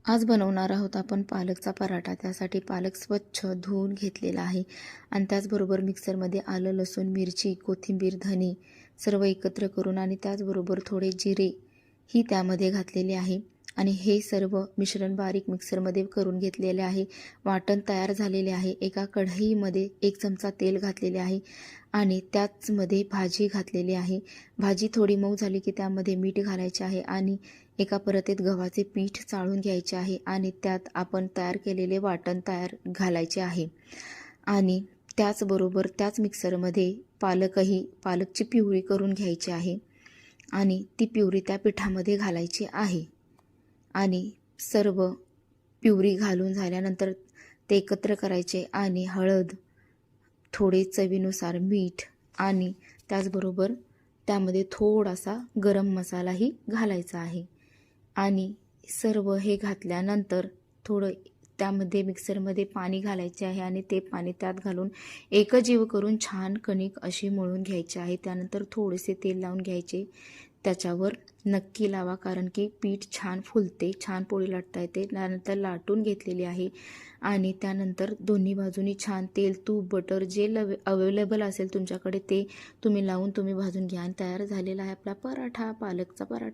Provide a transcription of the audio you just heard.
आज बनवणार आहोत आपण पालकचा पराठा. त्यासाठी पालक स्वच्छ धुवून घेतलेला आहे आणि त्याचबरोबर मिक्सरमध्ये आलं, लसूण, मिरची, कोथिंबीर, धने सर्व एकत्र करून आणि त्याचबरोबर थोडे जिरे ही त्यामध्ये घातलेले आहे आणि हे सर्व मिश्रण बारीक मिक्सरमध्ये करून घेतलेले आहे. वाटण तयार झालेले आहे. एका कढईमध्ये 1 चमचा तेल घातलेले आहे आणि त्याचमध्ये भाजी घातलेली आहे. भाजी थोडी मऊ झाली की त्यामध्ये मीठ घालायचे आहे आणि एका परातीत गव्हाचे पीठ चाळून घ्यायचे आहे आणि त्यात आपण तयार केलेले वाटण घालायचे आहे आणि त्याचबरोबर त्याच मिक्सरमध्ये पालकची प्युरी करून घ्यायची आहे आणि ती प्युरी त्या पिठामध्ये घालायची आहे आणि सर्व प्युरी घालून झाल्यानंतर ते एकत्र करायचे आणि हळद, थोडे चवीनुसार मीठ आणि त्याचबरोबर त्यामध्ये थोडासा गरम मसालाही घालायचा आहे आणि सर्व हे घातल्यानंतर थोडं त्यामध्ये मिक्सरमध्ये पाणी घालायचे आहे आणि ते पाणी त्यात घालून एकजीव करून छान कणिक अशी मळून घ्यायची आहे. त्यानंतर थोडेसे तेल लावून घ्यायचे. त्याच्यावर नक्की लावा कारण की पीठ छान फुलते, छान पोळी लाटता येते. त्यानंतर लाटून घेतलेली आहे आणि त्यानंतर दोन्ही बाजूनी छान तेल, तूप, बटर जे अवेलेबल असेल तुमच्याकडे ते तुम्ही लावून भाजून घ्या आणि तयार झालेला आहे आपला पराठा, पालकचा पराठा.